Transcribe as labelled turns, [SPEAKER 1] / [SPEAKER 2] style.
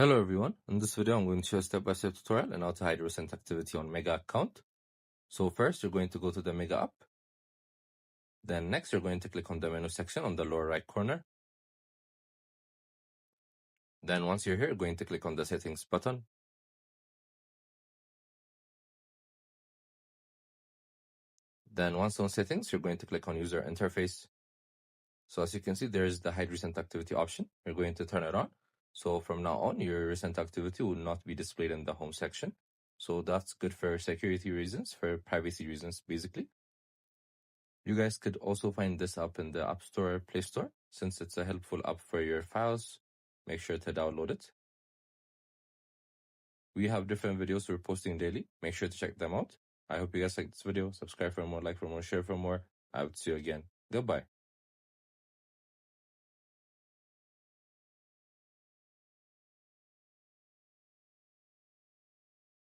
[SPEAKER 1] Hello everyone, in this video I'm going to show a step-by-step tutorial on how to hide recent activity on Mega account. So first you're going to go to the Mega app. Then next you're going to click on the menu section on the lower right corner. Then once you're here, you're going to click on the settings button. Then once on settings, you're going to click on user interface. So as you can see, there is the hide recent activity option. You're going to turn it on. So from now on, your recent activity will not be displayed in the home section. So that's good for security reasons, for privacy reasons, basically. You guys could also find this app in the App Store or Play Store. Since it's a helpful app for your files, make sure to download it. We have different videos we're posting daily. Make sure to check them out. I hope you guys liked this video. Subscribe for more, like for more, share for more. I would see you again. Goodbye.